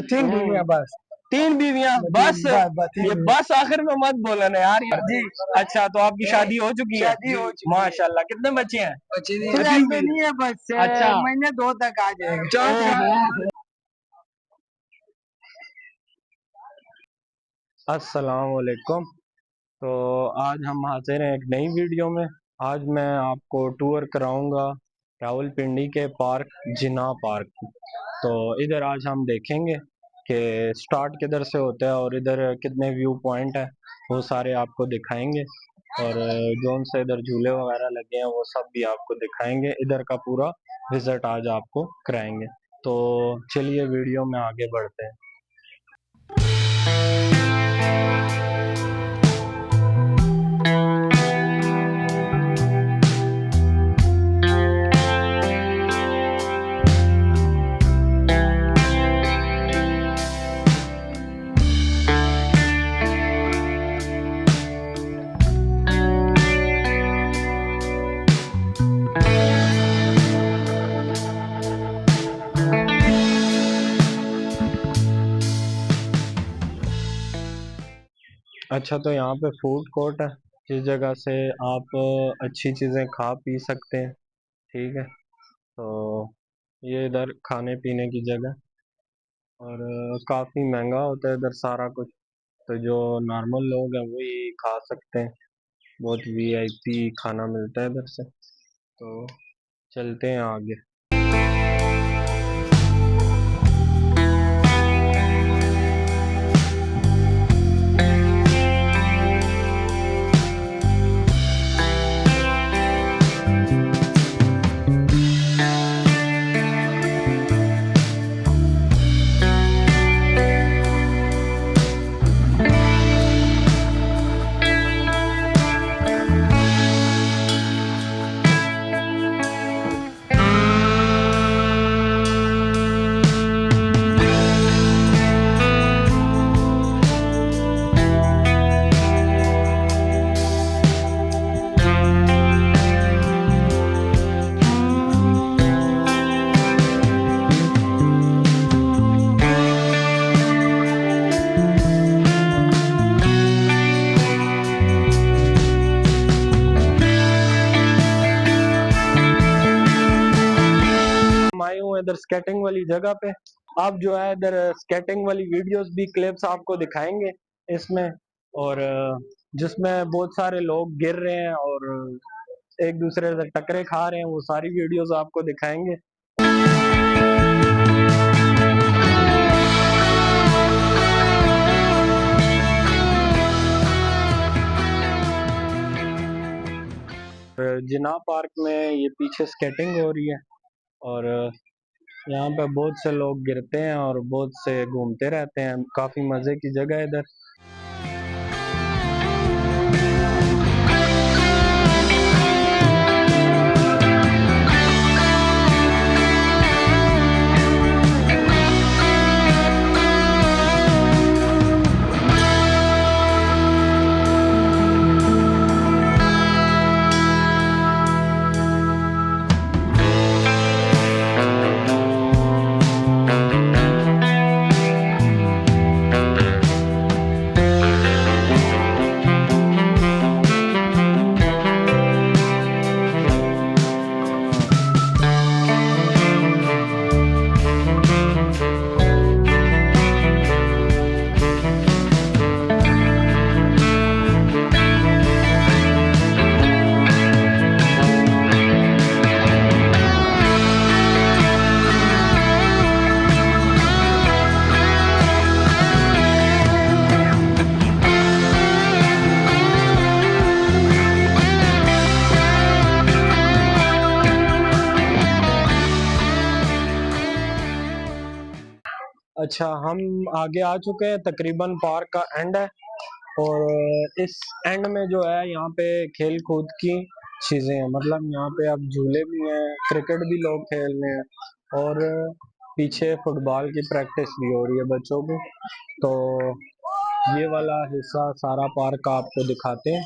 तीन बीवियां बस। 3 बीवियां बस? ये बस आखिर में मत बोला ना यार जी। अच्छा, तो आपकी शादी हो चुकी है? शादी हो चुकी है। माशाल्लाह। कितने बच्चे हैं? बच्चे नहीं है बस। अच्छा, महीने 2 तक आ जाएगा। अस्सलाम वालेकुम। तो आज हम हाजिर हैं एक नई वीडियो में। आज मैं आपको टूर कराऊंगा रावलपिंडी के पार्क जिन्ना पार्क। तो इधर आज हम देखेंगे कि स्टार्ट किधर से होता है और इधर कितने व्यू पॉइंट है, वो सारे आपको दिखाएंगे। और जोन से इधर झूले वगैरह लगे हैं वो सब भी आपको दिखाएंगे। इधर का पूरा विजिट आज आपको कराएंगे। तो चलिए वीडियो में आगे बढ़ते हैं। अच्छा, तो यहाँ पे फूड कोर्ट है जिस जगह से आप अच्छी चीज़ें खा पी सकते हैं। ठीक है, तो ये इधर खाने पीने की जगह। और काफ़ी महंगा होता है इधर सारा कुछ, तो जो नॉर्मल लोग हैं वही खा सकते हैं। बहुत वीआईपी खाना मिलता है इधर से। तो चलते हैं आगे। आए हुए इधर स्केटिंग वाली जगह पे। आप जो है इधर स्केटिंग वाली वीडियोस भी क्लिप्स आपको दिखाएंगे इसमें। और जिसमें बहुत सारे लोग गिर रहे हैं और एक दूसरे से टकरे खा रहे हैं, वो सारी वीडियोस आपको दिखाएंगे। जिन्ना पार्क में ये पीछे स्केटिंग हो रही है और यहाँ पे बहुत से लोग गिरते हैं और बहुत से घूमते रहते हैं। काफी मजे की जगह है इधर। अच्छा, हम आगे आ चुके हैं। तकरीबन पार्क का एंड है और इस एंड में जो है यहाँ पे खेल कूद की चीजें हैं। मतलब यहाँ पे अब झूले भी हैं, क्रिकेट भी लोग खेल रहे हैं और पीछे फुटबॉल की प्रैक्टिस भी हो रही है बच्चों की। तो ये वाला हिस्सा सारा पार्क का आपको दिखाते हैं।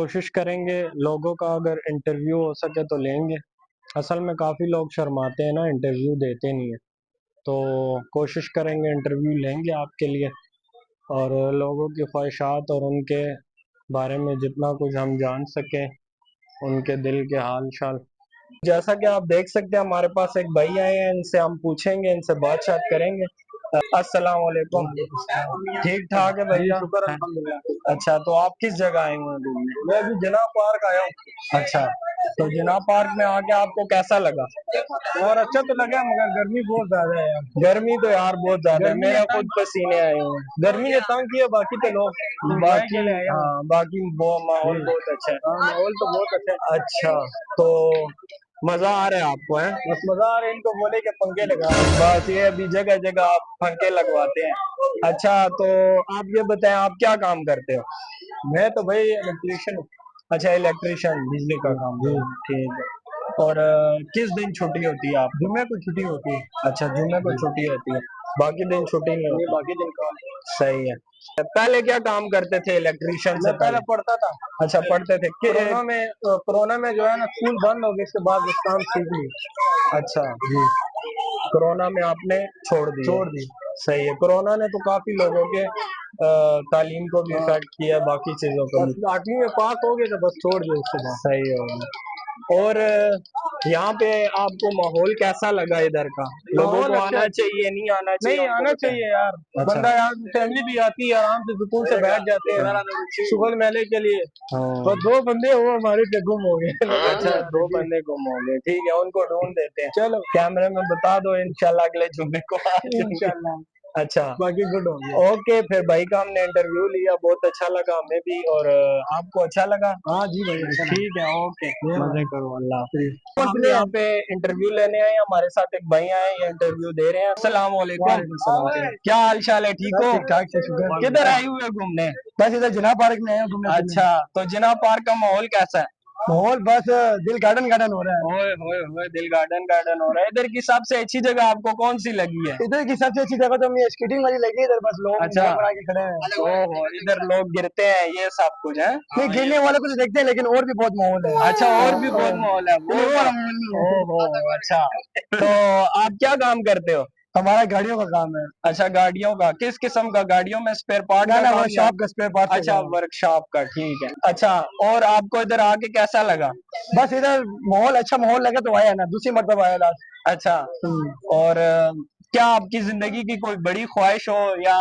कोशिश करेंगे लोगों का अगर इंटरव्यू हो सके तो लेंगे। असल में काफ़ी लोग शर्माते हैं ना, इंटरव्यू देते नहीं है, तो कोशिश करेंगे इंटरव्यू लेंगे आपके लिए, और लोगों की ख्वाहिशात और उनके बारे में जितना कुछ हम जान सकें, उनके दिल के हाल चाल। जैसा कि आप देख सकते हैं हमारे पास एक भाई आए हैं, इनसे हम पूछेंगे, इनसे बातचीत करेंगे। अस्सलाम वालेकुम। ठीक ठाक है भैया? शुक्र अल्हम्दुलिल्लाह। अच्छा, तो आप किस जगह आए हुए हैं घूमने? मैं अभी जिना पार्क आया हूँ। अच्छा, तो जिना पार्क में आके आपको कैसा लगा? और अच्छा तो लगा मगर गर्मी बहुत ज्यादा है यार। गर्मी तो यार बहुत ज्यादा है, गर्मी मेरे ने खुद पसीने आए हुए हैं। गर्मी ने तंग किया, बाकी तो लोग enjoy के लिए आए हैं। हाँ, बाकी वो माहौल बहुत अच्छा है। हाँ, माहौल तो बहुत अच्छा है। अच्छा, तो मजा आ रहा है आपको? है बस मजा आ रहा है, इनको बोले कि पंखे लगा। बस ये अभी जगह जगह आप पंखे लगवाते हैं। अच्छा, तो आप ये बताएं आप क्या काम करते हो? मैं तो भाई इलेक्ट्रिशियन हूँ। अच्छा, इलेक्ट्रिशियन, बिजली का काम। जी। ठीक है। और किस दिन छुट्टी होती है आपको? जुम्मे को छुट्टी होती है। अच्छा, जुम्मे को छुट्टी होती है, बाकी दिन छुट्टी नहीं ये होती। बाकी दिन काम। सही है। पहले क्या काम करते थे इलेक्ट्रिशियन से मैं पहले पहले? पढ़ता था। अच्छा, पढ़ते थे कोरोना में जो है ना स्कूल बंद हो गए, इसके बाद बस काम सीख लिया। अच्छा, जी। कोरोना में आपने छोड़ दिए। छोड़ दी। सही है, कोरोना ने तो काफी लोगों के तालीम को भी हाँ। इफेक्ट किया, बाकी चीजों को भी। बस 8वीं में पास हो गए तो बस छोड़ दिया उसके बाद। सही होगा। और यहाँ पे आपको माहौल कैसा लगा इधर का? लोगों माहौल को अच्छा आना है। चाहिए, नहीं आना चाहिए, नहीं, हमको आना बताएं। चाहिए यार। अच्छा। बंदा यार फैमिली भी आती है, आराम से सुकून से बैठ जाते हैं शुगर मेले के लिए। हाँ। और 2 बंदे वो हमारे से गुम हो गए। अच्छा, 2 बंदे गुम हो गए, ठीक है, उनको ढूंढ देते हैं। चलो कैमरे में बता दो, इंशाल्लाह अगले जुम्मे को आ जाएंगे। इंशाल्लाह। अच्छा, बाकी गुड हो गया। ओके, फिर भाई का हमने इंटरव्यू लिया, बहुत अच्छा लगा हमें भी, और आपको अच्छा लगा? हाँ जी भाई, अच्छा लगा। ठीक है, ओके, ये मजे भाई। करो, अल्लाह। हम यहाँ पे इंटरव्यू लेने आए हैं, हमारे साथ एक भाई आए हैं, ये इंटरव्यू दे रहे हैं। अस्सलाम वालेकुम। वालेकुम सलाम। क्या हाल चाल है, ठीक हो? ठीक ठाक से शुक्र। किधर आए हुए हो घूमने? बस इधर जिना पार्क में आए हैं घूमने फिरने। अच्छा, तो जिना पार्क का माहौल कैसा है? माहौल बस दिल गार्डन गार्डन हो रहा है। ओए होए होए, दिल गार्डन गार्डन हो रहा है। इधर की सबसे अच्छी जगह आपको कौन सी लगी है? इधर की सबसे अच्छी जगह तो मुझे स्केटिंग वाली लगी है, इधर बस लोग अच्छा। enjoy बना के खड़े हैं। ओहो, इधर लोग गिरते हैं, ये सब कुछ है? नहीं, गिरने वाले को तो देखते हैं लेकिन और भी बहुत माहौल है। अच्छा, और भी बहुत माहौल है नहीं, वो वाला माहौल नहीं है। ओहो, अच्छा, तो आप क्या काम करते हो? हमारा गाड़ियों का काम है। अच्छा, गाड़ियों का, किस किस्म का? गाड़ियों में स्पेयर पार्ट ना का ना, काम वो या? शॉप का स्पेयर पार्ट्स अच्छा, वगैरह। वर्कशॉप का, ठीक है। अच्छा, और आपको इधर आके कैसा लगा? बस इधर माहौल अच्छा माहौल लगा तो आया ना, दूसरी मरतबा आया लास्ट। अच्छा, और क्या आपकी जिंदगी की कोई बड़ी ख्वाहिश हो, या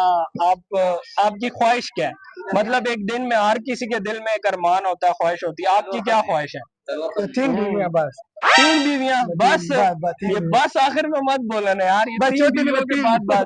आपकी ख्वाहिश क्या है? मतलब एक दिन में हर किसी के दिल में एक अरमान होता है, ख्वाहिश होती है, आपकी क्या ख्वाहिश है? तो 3 बीवियां बस। 3 बीवियां बस? बस 3 ये बीवियां। बस आखिर में मत बोलना यार, ये बस 3 चौथी बीवियों में के 3। बाद बस?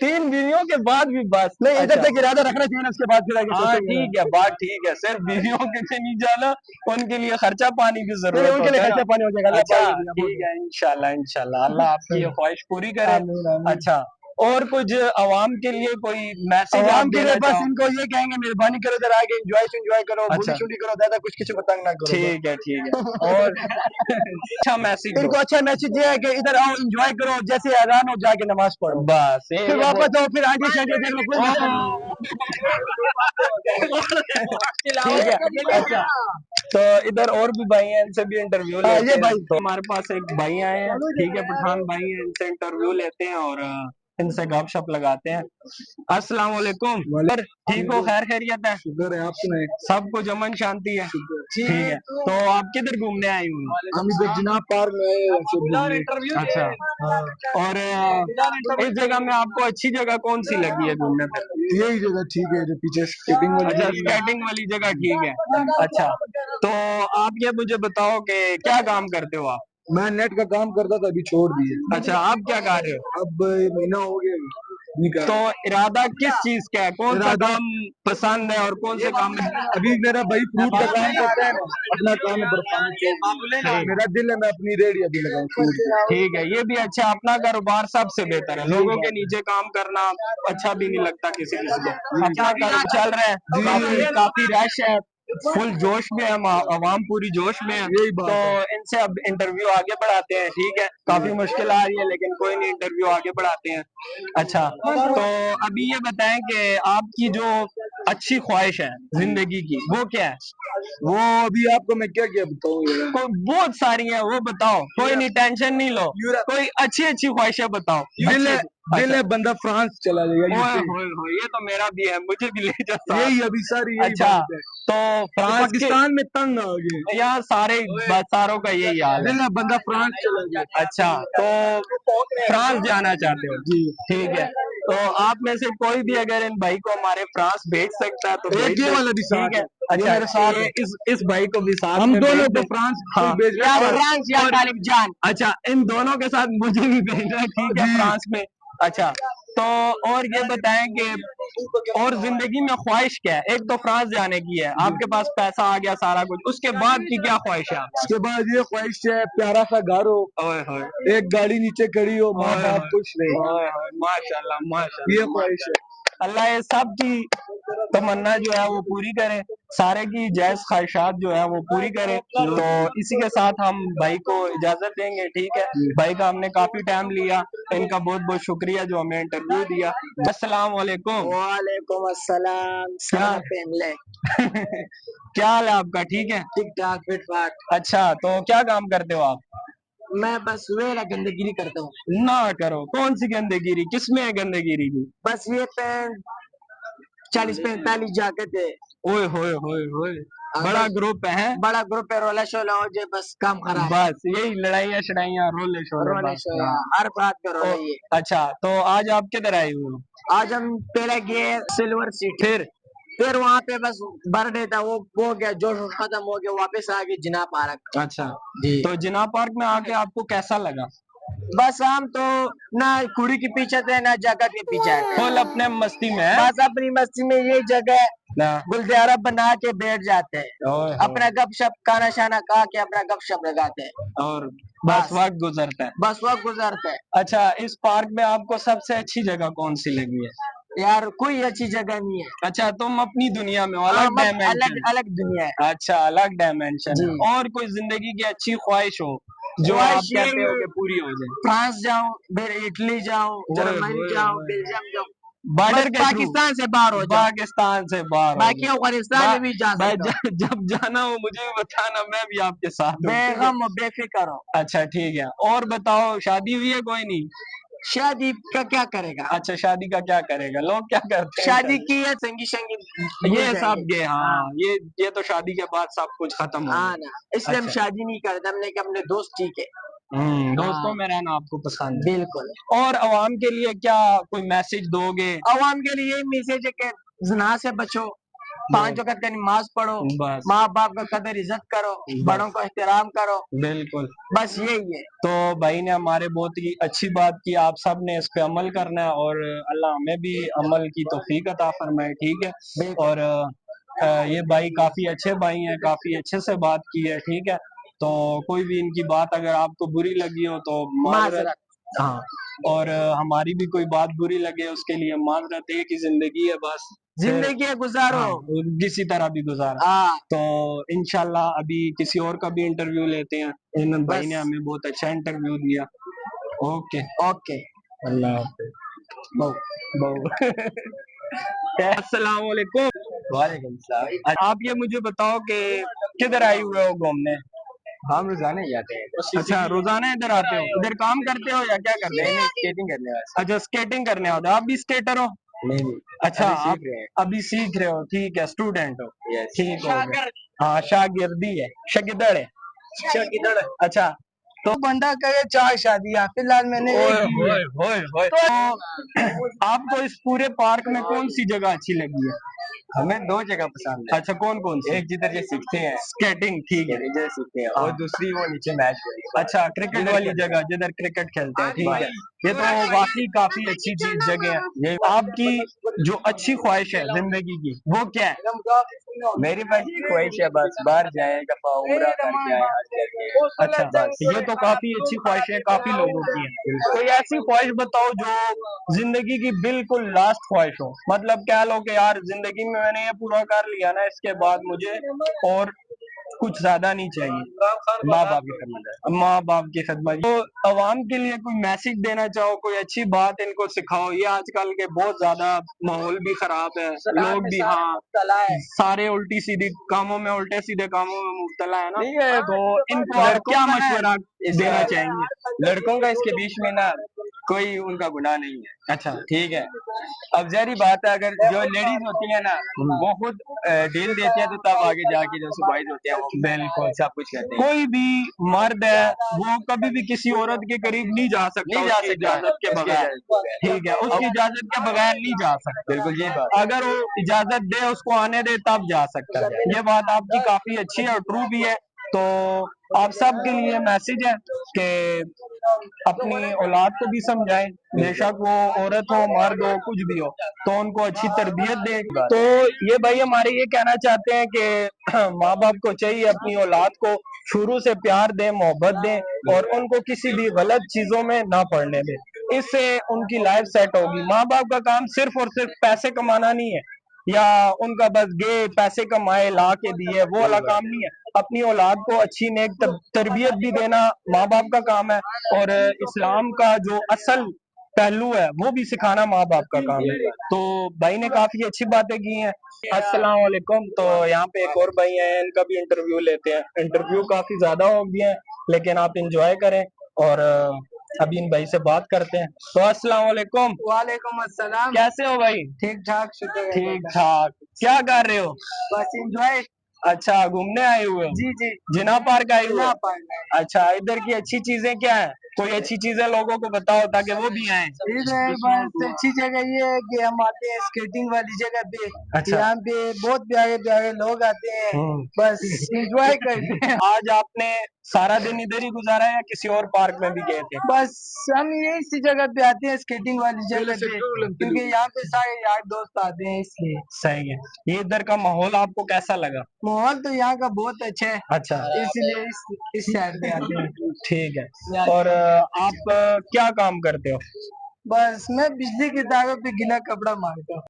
3 बीवियों के बाद भी बस? नहीं, इधर अच्छा, तक इरादा रखना चाहिए ना, उसके बाद फिर आगे हाँ सोचेंगे ना। ठीक है, बात ठीक है, सिर्फ बीवियों के नहीं जाना, उनके लिए खर्चा पानी की नहीं, जरूरत उनके लिए होता है ना। खर्चा पानी हो जाएगा, अल्लाह अच्छा, पाक देगा बहुत। ठीक है, इंशाल्लाह इंशाल्लाह अल्लाह आपकी ये ख्वाहिश पूरी करे। आमीन आमीन। अच्छा, और कुछ आवाम के लिए कोई मैसेज आप आवाम के लिए देना बस चाहो? इनको ये कहेंगे, मेहरबानी करो इधर आके एंजॉय करो, अच्छा, बूढ़ी शूढ़ी करो, ज्यादा कुछ किसी को तंग ना करो बस। ठीक है, ठीक है, और अच्छा मैसेज दो। इनको अच्छा मैसेज ये है कि इधर आओ, एंजॉय करो, जैसे अजान हो जाके नमाज पढ़ो, बस फिर वापस आओ, फिर आगे शादी देख लो, कोई मसला ठीक है। अच्छा, तो इधर और भी भाई हैं, इनसे भी इंटरव्यू नहीं है। लेते ये हैं। भाई तो हमारे पास एक भाई आए हैं, ठीक है, पठान भाई हैं, इनसे इंटरव्यू लेते हैं और इनसे गपशप लगाते हैं। अस्सलाम वालेकुम। सर, ठीक हो? खैर खैरियत है? शुक्र है, आप सुनाए। सब कुछ अमन शांति है? ठीक है, तो आप किधर घूमने आए हुए हैं? हम इधर जिना पार्क में आए हैं, सब घूमने। अच्छा, हाँ, और इस जगह में आपको अच्छी जगह कौन सी लगी है घूमने पे? यही जगह ठीक है, जो पीछे स्केटिंग वाली अच्छा, जगह है। स्केटिंग वाली जगह ठीक है। अच्छा, तो आप ये मुझे बताओ कि क्या काम करते हो आप? मैं नेट का काम करता था, अभी छोड़ दिए। अच्छा, आप क्या कर रहे हो? अब महीना हो गया नहीं कर तो रहा। इरादा किस चीज का है, कौन सा इरादा काम पसंद है और कौन से काम में? अभी मेरा भाई फ्रूट का काम करता है ना, अपना काम है बर्फानी। मेरा दिल है मैं अपनी रेडी अभी लगाऊं फ्रूट की। ठीक है, ये भी अच्छा, अपना कारोबार सबसे बेहतर है, लोगों के नीचे काम करना अच्छा भी नहीं लगता किसी किसी को। अपना कारोबार चल रहा है, काफी रश है, फुल जोश में है, आवाम पूरी जोश में है। यही बात तो है। इनसे अब इंटरव्यू आगे बढ़ाते हैं, ठीक है, काफी मुश्किल आ रही है लेकिन कोई नहीं, इंटरव्यू आगे बढ़ाते हैं। अच्छा, तो अभी ये बताएं कि आपकी जो अच्छी ख्वाहिश है जिंदगी की, वो क्या है? वो अभी आपको मैं क्या क्या बताऊँ यार। कोई बहुत सारी है, वो बताओ, कोई नहीं, टेंशन नहीं लो, कोई अच्छी अच्छी ख्वाहिशें बताओ। दिल है, अच्छी- दिल अच्छा, है बंदा फ्रांस चला जाएगा ओए यूके। होए होए, ये तो मेरा भी है, मुझे भी ले जाओ साथ। यही अभी सारी यही अच्छा, बात है। तो फ्रांस के पाकिस्तान में तंग आ गए। यहाँ सारे सारों का यही हाल है। दिल है बंदा फ्रांस चला गया। अच्छा, तो फ्रांस जाना चाहते हो? जी, ठीक है, तो आप में से कोई भी अगर इन भाई को हमारे फ्रांस भेज सकता है तो एक भेज ये दे। वाला भी साथ ठीक है, है, ये अच्छा, मेरे साथ है। इस भाई को भी साथ हम में दोनों भेज को दे। फ्रांस हाँ, कोई भेज या रहा है। फ्रांस या तालिब जान। अच्छा, इन दोनों के साथ मुझे भी भेजना है, ठीक है, जी। फ्रांस में। अच्छा, तो और ये बताएं कि और जिंदगी में ख्वाहिश क्या है? एक तो फ्रांस जाने की है, आपके पास पैसा आ गया सारा कुछ, उसके बाद की क्या ख्वाहिश है आपकी? उसके बाद ये ख्वाहिश है प्यारा सा घर हो, ओए होए, एक गाड़ी नीचे खड़ी हो, माँ ओए बाप होए, खुश रहे, ओए होए, माशाल्लाह माशाल्लाह, ये ख्वाहिश है। अल्लाह ये सब की तमन्ना जो है वो पूरी करे, सारे की जायज ख्वाहिशात जो है वो पूरी करे। तो इसी के साथ हम भाई को इजाजत देंगे, ठीक है। भाई का हमने काफी टाइम लिया, इनका बहुत बहुत शुक्रिया जो हमें इंटरव्यू दिया। अस्सलाम वालेकुम। वालेकुम अस्सलाम। क्या फैमिली क्या हाल है आपका? ठीक है, ठीक ठाक फिट फाट। अच्छा, तो क्या काम करते हो आप? मैं बस वेला गंदगिरी करता हूँ। ना करो, कौन सी गंदगिरी, किसमें है गंदगिरी की? बस ये पैंट 40-45 जैकेट है। ओए होए होए होए, बड़ा बस ग्रुप है। बड़ा ग्रुप है, रोला शोला हो जाए बस काम खराब। बस यही लड़ाइयाँ शड़ाइयाँ, रोले शोले, रोले बस शोला हाँ। हर बात पे रोला तो ये। अच्छा, तो आज आप किधर आए हुए हो? आज हम पहले गए सिल्वर सिटी, फिर फिर वहाँ पे बस बर्थडे था, वो गया, जोश खत्म हो गया, वापस आ गए जिना पार्क। अच्छा, जी, तो जिना पार्क में आके आपको कैसा लगा? बस हम तो ना कुड़ी के पीछे थे ना जगह के पीछे थे, फुल अपने मस्ती में है? बस अपनी मस्ती में ये जगह ना, गुलदारा बना के बैठ जाते हैं, ओए होए, अपना गपशप खाना शाना खा के अपना गपशप लगाते हैं, और बस बस वक्त गुजरता है। बस वक्त गुजरता है। अच्छा, इस पार्क में आपको सबसे अच्छी जगह कौन सी लगी है? यार कोई अच्छी जगह नहीं है। अच्छा, तुम अपनी दुनिया में हो, हाँ, अलग अलग डायमेंशन। अलग दुनिया है। अच्छा, अलग डायमेंशन जी, है। और कोई जिंदगी की अच्छी ख्वाहिश हो जो आप ख्वाहिश कहते हो ये कि पूरी हो जाए? फ्रांस जाऊं, फिर इटली जाऊं, ओए जर्मनी होए जाऊं, होए, बेल्जियम जाऊं, बॉर्डर बस के थ्रू, पाकिस्तान से बाहर हो जाऊं, पाकिस्तान से बाहर हो बाकी जाए। अफगानिस्तान में भी जा भाई सकता हूँ। जब जाना हो मुझे भी बताना, मैं भी आपके साथ हूँ, ठीक है? बेगम हो, बेफिक्र हो। अच्छा, ठीक है, और बताओ, शादी हुई है कोई नहीं? शादी का क्या करेगा? अच्छा, शादी का क्या करेगा, लोग क्या करते हैं? शादी की है, संगी संगी भूल ये सब जाएंगे। ये, हाँ, ये तो शादी के बाद सब कुछ खत्म हो हाँ गया। ना, इसलिए हम अच्छा, शादी नहीं करते, हमने कहा अपने दोस्त ठीक है। दोस्तों हाँ, में रहना आपको पसंद है। बिल्कुल। और अवाम के लिए क्या कोई मैसेज दोगे? अवाम के लिए यही मैसेज है कि ज़िना से बचो, 5 वक्त की नमाज पढ़ो, बस माँ बाप का कदर इज्जत करो, बड़ों बस को एहतराम करो, बिल्कुल। बस यही है। तो भाई ने हमारे बहुत ही अच्छी बात की, आप सब ने इस पे अमल करना है और अल्लाह हमें भी अमल की तौफीक अता फरमाए, ठीक है। बिल्कुल। और ये भाई काफी अच्छे भाई हैं, काफी अच्छे से बात की है, ठीक है। तो कोई भी इनकी बात अगर आपको बुरी लगी हो तो माजरत। माजरत। हाँ, और हमारी भी कोई बात बुरी लगे उसके लिए माजरत, एक ही जिंदगी है बस, फिर जिंदगी है, गुजारो। हाँ, किसी तरह भी गुजारा। हाँ, तो इंशाल्लाह अभी किसी और का भी इंटरव्यू लेते हैं। इन भाई बस ने हमें बहुत अच्छा इंटरव्यू दिया। Okay, okay. अल्लाह हाफिज। बहु अस्सलाम वालेकुम। वालेकुम सलाम। आप ये मुझे बताओ कि किधर आए हुए हो घूमने? हम रोजाना ही जाते हैं। अच्छा, रोजाना इधर आते हो? इधर काम करते हो या क्या करते हो? नहीं, स्केटिंग करने वाले। अच्छा, स्केटिंग करने आते हो, आप भी स्केटर हो? नहीं, अच्छा, अभी आप सीख रहे हैं। अभी सीख रहे हो, ठीक है, स्टूडेंट हो, यस। ठीक हो गया। हाँ, शागिर्दी है, शगिदड़ है। किधर? अच्छा, तो बंदा करे 4 शादियां, फिलहाल मैंने ओए एक की है। होए होए होए, तो आपको इस पूरे पार्क में कौन सी जगह अच्छी लगी है? हमें 2 जगह पसंद है। अच्छा, कौन कौन सी? एक जिधर ये सीखते हैं, स्केटिंग, ठीक है। इधर सीखते हैं, हाँ। और दूसरी वो नीचे मैच हुई। अच्छा, क्रिकेट जिधर वाली खेलते जगह जिधर क्रिकेट खेलते हैं, ठीक है। बस। ये तो वाकई काफी अच्छी चीज जगह है। ये आपकी जो अच्छी ख्वाहिश है जिंदगी की वो क्या है? मेरी बस ये ख्वाहिश है, बस बाहर जाए, दफा उम्रा करके आए, हज करके। अच्छा, बस। ये तो काफी अच्छी ख्वाहिश है, काफी लोगों की है। कोई ऐसी ख्वाहिश बताओ जो जिंदगी की बिल्कुल लास्ट ख्वाहिश हो, मतलब क्या लो कि यार जिंदगी में मैंने ये पूरा कर लिया ना, इसके बाद मुझे और कुछ ज्यादा नहीं चाहिए। माँ बाप की खिदमत। तो अवाम के लिए कोई मैसेज देना चाहो, कोई अच्छी बात इनको सिखाओ। ये आजकल के बहुत ज्यादा माहौल भी खराब है, लोग भी सारे उल्टी सीधी कामों में, उल्टे सीधे कामों में मुब्तला है ना। तो इनको आप क्या मशवरा देना चाहेंगे? लड़कों का इसके बीच में ना कोई उनका गुनाह नहीं है। अच्छा, ठीक है, अब जहरी बात है, अगर जो लेडीज होती है ना वो खुद डील देती है तो तब आगे जाके जो सुपाइज होते हैं वो बिल्कुल सब कुछ कहते हैं। कोई भी मर्द है वो कभी भी किसी औरत के करीब नहीं जा सकता, नहीं जा उसकी सकता इजाजत के बगैर। ठीक है, उसकी इजाजत के बगैर नहीं जा सकता। बिल्कुल ये बात। अगर वो इजाजत दे, उसको आने दे, तब जा सकता है। ये बात आपकी काफी अच्छी है और ट्रू भी है। तो आप सब के लिए मैसेज है कि अपनी औलाद को भी समझाएं, बेशक वो औरत हो, मर्द हो, कुछ भी हो, तो उनको अच्छी तरबियत दें। तो ये भाई हमारे ये कहना चाहते हैं कि माँ बाप को चाहिए अपनी औलाद को शुरू से प्यार दें, मोहब्बत दें और उनको किसी भी गलत चीजों में ना पड़ने दें। इससे उनकी लाइफ सेट होगी। माँ बाप का काम सिर्फ और सिर्फ पैसे कमाना नहीं है, या उनका बस गे पैसे कमाए ला के दिए, वो वाला काम नहीं है। अपनी औलाद को अच्छी नेक तरबियत भी देना माँ बाप का काम है, और इस्लाम का जो असल पहलू है वो भी सिखाना माँ बाप का काम है। तो भाई ने काफी अच्छी बातें की हैं। अस्सलाम वालेकुम। तो यहाँ पे एक और भाई हैं, इनका भी इंटरव्यू लेते हैं। इंटरव्यू काफी ज्यादा हो गया है, लेकिन आप इंजॉय करें और अभी इन भाई से बात करते हैं। तो अस्सलाम वालेकुम। वालेकुम अस्सलाम। कैसे हो भाई? ठीक ठाक, शुक्र है। ठीक ठाक। क्या कर रहे हो? बस एंजॉय। अच्छा, घूमने आए हुए हो? जी जी, जिना पार्क आए हुए जिना हो? पार्क। अच्छा, इधर की अच्छी चीजें क्या है? कोई अच्छी चीजें लोगों को बताओ ताकि वो भी आए। इधर बस अच्छी जगह ये है कि हम आते हैं स्केटिंग वाली जगह पे। अच्छा। यहाँ पे बहुत प्यारे प्यारे लोग आते हैं, बस एंजॉय करते हैं। आज आपने सारा दिन इधर ही गुजारा है या किसी और पार्क में भी गए थे? बस हम ये इसी जगह पे आते हैं स्केटिंग वाली जगह पे, क्योंकि यहाँ पे सारे यार दोस्त आते हैं इसलिए। सही है। ये इधर का माहौल आपको कैसा लगा? माहौल तो यहाँ का बहुत अच्छा है, अच्छा, इसलिए इस साइड पे आते हैं। ठीक है। और आप क्या काम करते हो? बस मैं बिजली की तारों पे गीला कपड़ा मारता हूँ।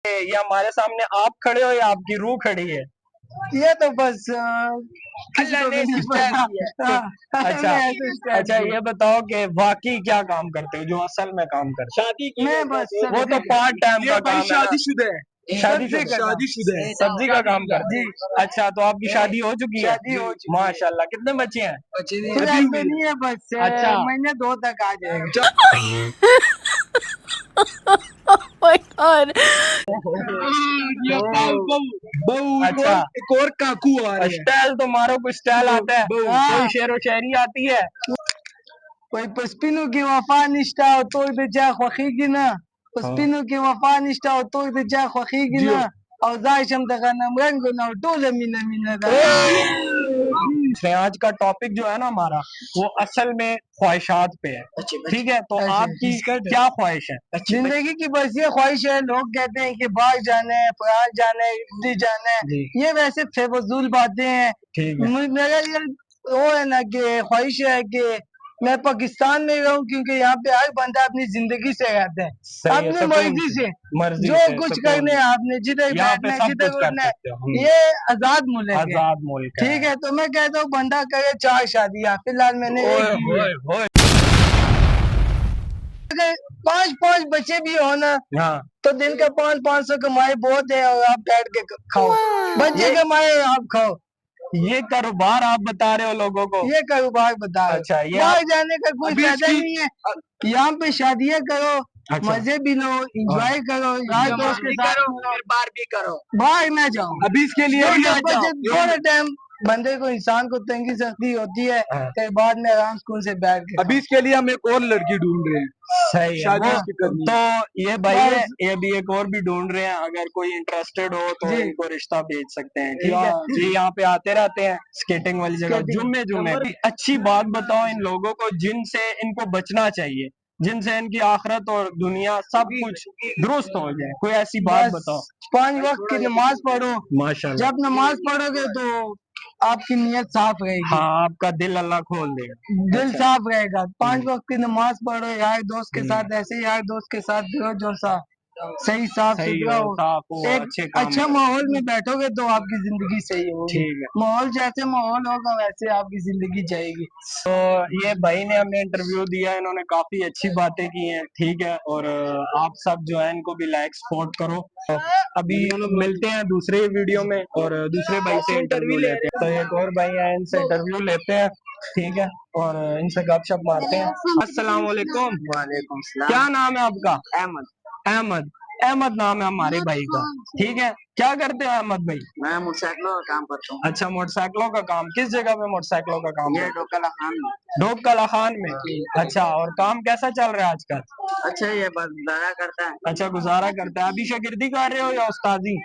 ये हमारे सामने आप खड़े हो या आपकी रूह खड़ी है? ये तो बस किसी को भी नहीं पता। अच्छा, मैं ऐसे स्टाइल अच्छा, ये बताओ कि वाकई क्या काम करते हो, जो असल में काम करते हो? शादी मैं बस वो तो पार्ट टाइम का काम है। शादीशुदा है, शादीशुदा है, सब्जी का काम करते हैं। अच्छा, तो आपकी शादी हो चुकी है? शादी हो चुकी है। माशाल्लाह। कितने बच्चे हैं? फिलहाल तो नहीं है, बस अच्छा। महीने 2 तक आ जाएगा। my god. अच्छा, एक और काकू आ रहे हैं। स्टाइल तो मारो, कुछ स्टाइल आता है? कोई शेरो शायरी आती है? कोई पस्पिनो की वफा निष्ठा हो तो बेचा खोखी ना, पस्पिनो की वफा निष्ठा हो तो बेचा खोखी ना, और जायशम तक रंग ना टोले मीना मीना। आज का टॉपिक जो है ना हमारा, वो असल में ख्वाहिशात पे है। ठीक है, तो आपकी क्या ख्वाहिश है? जिंदगी की बस ये ख्वाहिश है। लोग कहते हैं कि बाहर जाना है, फ्रांस जाना है, इटली जाना है, ये वैसे बेफजूल बातें हैं। ठीक है। मेरा ये वो है ना कि ख्वाहिश है कि मैं पाकिस्तान में रहूं, क्योंकि यहाँ पे हर बंदा अपनी जिंदगी से रहता है, सही है, अपनी सुकून मर्जी से मर्जी जो से, कुछ सुकून करने से। हैं आपने, जिधर यहाँ पे बैठना है, सब जिधर कुछ कर उठना है, सकते हो। ये आजाद मुल्क है, आजाद मुल्क है। ठीक है। तो मैं कहता हूँ बंदा करे 4 शादियाँ, फिलहाल मैंने एक की है। ओए, अगर 5-5 बच्चे भी हो ना, हाँ, तो दिन का 500-500 कमाए बहुत है, और आप बैठ के खाओ। बच्चे कमाए आप खाओ, ये कारोबार आप बता रहे हो लोगों को? ये कारोबार बता रहे हो। अच्छा, ये बाहर जाने का कोई फायदा नहीं है। यहाँ पे शादियाँ करो, अच्छा। मजे भी लो, एंजॉय करो, यार दोस्त के साथ बार भी करो, बाहर ना जाओ। अभी इसके लिए थोड़े टाइम बंदे को, इंसान को तंगी सख्ती होती है, फिर बाद में आराम सुकून से बैठ के अभी इसके लिए हम एक और लड़की ढूंढ रहे हैं। सही है। शादी वो इसकी करनी तो ये भाई है, बस। ये भी एक और भी ढूंढ रहे हैं। अगर कोई इंटरेस्टेड हो तो जी। इनको रिश्ता भेज सकते हैं। ठीक है, ये यहाँ पे आते रहते हैं स्केटिंग वाली जगह, स्केटिंग। जुम्मे अच्छी बात बताओ इन लोगों को जिनसे इनको बचना चाहिए, जिनसे इनकी आखिरत और दुनिया सब कुछ दुरुस्त हो जाए। कोई ऐसी बात बताओ। 5 वक्त की नमाज पढ़ो। माशाल्लाह। जब नमाज पढ़ोगे तो आपकी नीयत साफ रहेगी, हाँ, आपका दिल अल्लाह खोल देगा। दिल साफ रहेगा। 5 वक्त की नमाज पढ़ो, यार दोस्त के साथ, ऐसे यार दोस्त के साथ रहो जो सा सही साफ सही सुथरा हो, हो, साफ हो, एक अच्छे काम अच्छा करो। माहौल में बैठोगे तो आपकी जिंदगी सही होगी। ठीक है। माहौल जैसे माहौल होगा वैसे आपकी जिंदगी जाएगी। तो ये भाई ने हमें इंटरव्यू दिया, इन्होंने काफी अच्छी बातें की हैं, ठीक है। और आप सब जो है इनको भी लाइक सपोर्ट करो। तो अभी मिलते हैं दूसरे वीडियो में और दूसरे भाई से इंटरव्यू लेते हैं। तो एक और भाई है, इनसे इंटरव्यू लेते हैं, ठीक है, और इनसे गपशप मारते हैं। अस्सलाम वालेकुम। वालेकुम सलाम। क्या नाम है आपका? अहमद। अहमद। अहमद नाम है हमारे भाई का, ठीक है। क्या करते हो अहमद भाई? मैं मोटरसाइकिलों का काम करता हूँ। अच्छा, मोटरसाइकिलों का काम। किस जगह पे मोटरसाइकिलों का काम ये है? डोकला खान में। ढोकला खान में। अच्छा, और काम कैसा चल रहा है आजकल? अच्छा, ये बस दया करता है। अच्छा, गुजारा करता है। अभी शागिर्दी कर रहे हो या उस्तादी?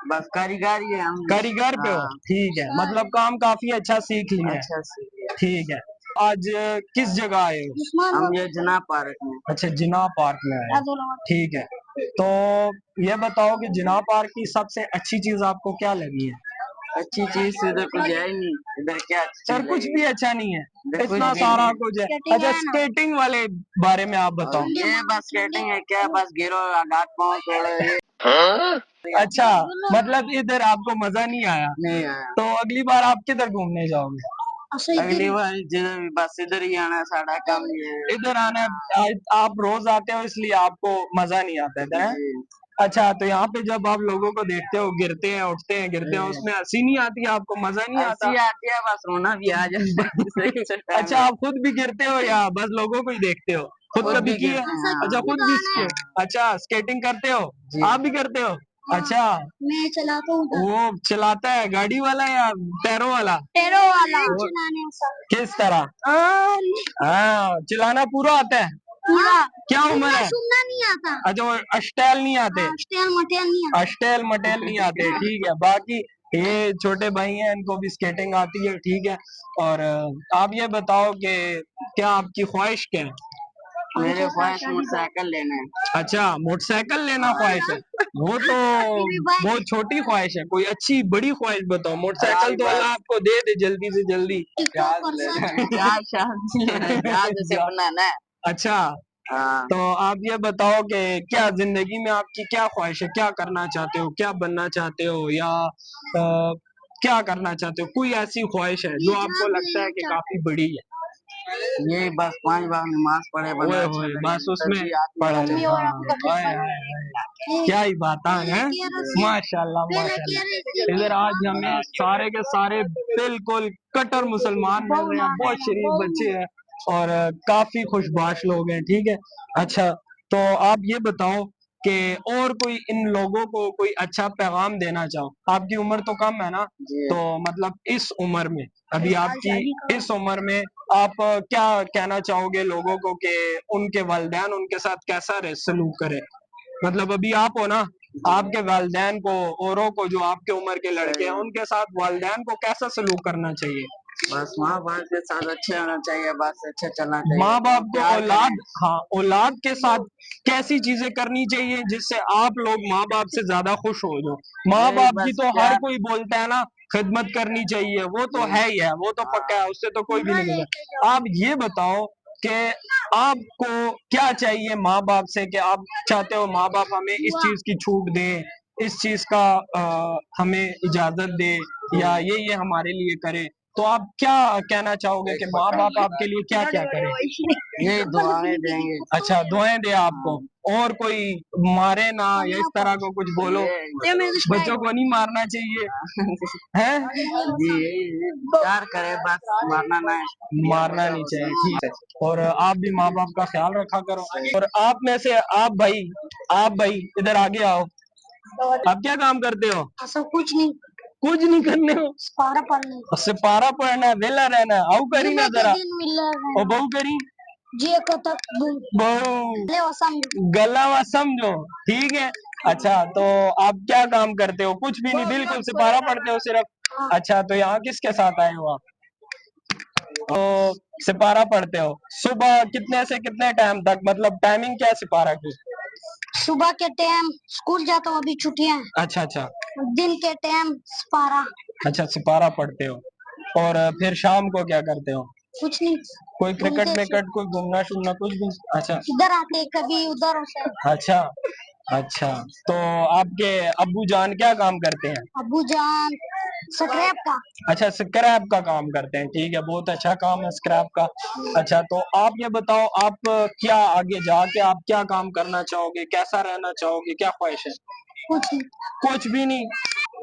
बस कारीगर ही है हम। कारीगर पे हो, हाँ। ठीक है। मतलब काम काफी अच्छा सीख लिया है, अच्छा से। ठीक है। आज किस जगह आए हो? हम ये जना पार्क में। अच्छा, जिना पार्क में आए हो, ठीक है। तो ये बताओ कि जिना पार्क की सबसे अच्छी चीज आपको क्या लगी है? अच्छी चीज से इधर कुछ है ही नहीं। इधर क्या अच्छी सर, चीज कुछ है? भी अच्छा नहीं है, इधर कुछ इतना भी सारा नहीं। कुछ है। अच्छा, स्केटिंग वाले बारे में आप बताओ। ये बस स्केटिंग है क्या? बस गिरो, आघात पाँव तोड़ो, ये अच्छा, मतलब इधर आपको मजा नहीं आया? नहीं आया। तो अगली बार आप किधर घूमने जाओगे? अगली बार जिधर भी बस इधर ही आना, सारा काम ये है। इधर आना आप रोज आते हो इसलिए आपको मजा नहीं आता इधर, है? जी। अच्छा, तो यहाँ पे जब आप लोगों को देखते हो गिरते हैं, उठते हैं, गिरते हैं, उसमें हंसी नहीं आती, आपको मजा नहीं आता? हंसी आती है, बस रोना भी आ जाता है। अच्छा, आप खुद भी गिरते हो या बस लोगों को ही देखते हो? खुद खुद कभी भी की है? गिरते हैं, अच्छा, खुद भी अच्छा, स्केटिंग करते हो? जी। आप भी करते हो? अच्छा, मैं चलाता हूँ वो चलाता है गाड़ी वाला या पैरों वाला? पैरों वाला वो- चलाने का किस तरह? हाँ, चलाना पूरा आता है? पूरा। क्या उम्र है? सुनना नहीं आता। अच्छा, वो अष्टैल नहीं आते? स्टेल मटेल नहीं आता। अष्टैल मटेल नहीं आते, ठीक है। बाकी ये छोटे भाई हैं, इनको भी स्केटिंग आती है, ठीक है। और आप ये बताओ कि क्या आपकी ख्वाहिश क्या है? मेरे ख्वाहिश मोटरसाइकिल लेना है। अच्छा, मोटरसाइकिल लेना ख्वाहिश है, वो तो बहुत छोटी ख्वाहिश है। कोई अच्छी बड़ी ख्वाहिश बताओ। मोटरसाइकिल तो अल्लाह आपको दे दे जल्दी से जल्दी। जहाज से बनाना है। अच्छा, हाँ। तो आप ये बताओ कि क्या जिंदगी में आपकी क्या ख्वाहिश है? क्या करना चाहते हो? क्या बनना चाहते हो? या क्या करना चाहते हो? कोई ऐसी ख्वाहिश है जो आपको लगता है कि काफी बड़ी है? ये बस 5 बार नमाज पढ़े, बना ओए अच्छा होए, लगे, बस उसमें तभी आत्मा पढ़ा लगे। जाए। हाँ, हाय, हाय, हाय। क्या ही बात है, माशाल्लाह माशाल्लाह। इधर आज हमें सारे के सारे बिल्कुल कट्टर मुसलमान मिल रहे हैं, बहुत शरीफ बच्चे हैं और काफी खुशबाश लोग हैं, ठीक है। अच्छा, तो आप ये बताओ कि और कोई इन लोगों को कोई अच्छा पैगाम देना चाहो। आपकी उम्र तो कम है ना, जी। तो मतलब इस उम्र में, अभी आपकी इस उम्र में आप क्या कहना चाहोगे लोगों को कि उनके वालिदैन उनके साथ कैसा सलूक करे? मतलब अभी आप हो ना, आपके वालिदैन को, औरों को, जो आपके उम्र के लड़के हैं, उनके साथ वालिदैन को कैसा सलूक करना चाहिए? बस माँ बाप के साथ अच्छे होना चाहिए, बस अच्छा चलना चाहिए। माँ बाप को प्यार औलाद, करें। हाँ, औलाद के साथ कैसी चीजें करनी चाहिए जिससे आप लोग माँ बाप से ज्यादा खुश हो जाओ? माँ यही बाप की बस तो हर प्यार। कोई बोलता है ना, खिदमत करनी चाहिए, वो तो है ही है, वो तो पक्का है, उससे तो कोई भी नहीं बोलता। आप ये बताओ कि आपको क्या चाहिए माँ बाप से, कि आप चाहते हो माँ बाप हमें इस चीज की छूट दे, इस चीज का हमें इजाजत दे, या ये हमारे लिए करे? तो आप क्या कहना चाहोगे कि माँ बाप आपके लिए क्या क्या करें? यही दुआएं देंगे। अच्छा, दुआएं दे आपको, और कोई मारे ना या इस तरह को कुछ बोलो? बच्चों को नहीं मारना चाहिए, है? जी, यही प्यार करे, बस मारना ना है। मारना नहीं चाहिए, ठीक है। और आप भी माँ बाप का ख्याल रखा करो। और आप में से आप भाई इधर आगे आओ। आप क्या काम करते हो? सब कुछ नहीं। कुछ नहीं करने हो? पारा पढ़ने सिपारा पढ़ना है, वेला रहना है। आओ करी ना जरा, मिल ओ बहु करी जे को तक बहु ले वो समझो। गला वा समझो, ठीक है। अच्छा, तो आप क्या काम करते हो? कुछ भी नहीं, बिल्कुल सिपारा पढ़ते हो सिर्फ? अच्छा, तो यहाँ किसके साथ आए हो आप? तो सिपारा पढ़ते हो, सुबह कितने से कितने टाइम तक, मतलब टाइमिंग क्या है सिपारा की? सुबह के टाइम स्कूल जाता हूँ, अभी छुट्टियां हैं। अच्छा अच्छा। दिन के टाइम पारा। अच्छा, सिपारा पढ़ते हो, और फिर शाम को क्या करते हो? कुछ नहीं। कोई क्रिकेट विकेट, कोई घूमना शूमना, कुछ भी? अच्छा इधर आते कभी उधर होता है। अच्छा, अच्छा, तो आपके अब्बू जान क्या काम करते हैं? अबू जान स्क्रैप का। अच्छा, स्क्रैप का काम करते हैं, ठीक है, बहुत अच्छा काम है स्क्रैप का। अच्छा, तो आप ये बताओ, आप क्या आगे जाके आप क्या काम करना चाहोगे, कैसा रहना चाहोगे, क्या ख्वाहिश है? कुछ नहीं। कुछ भी नहीं।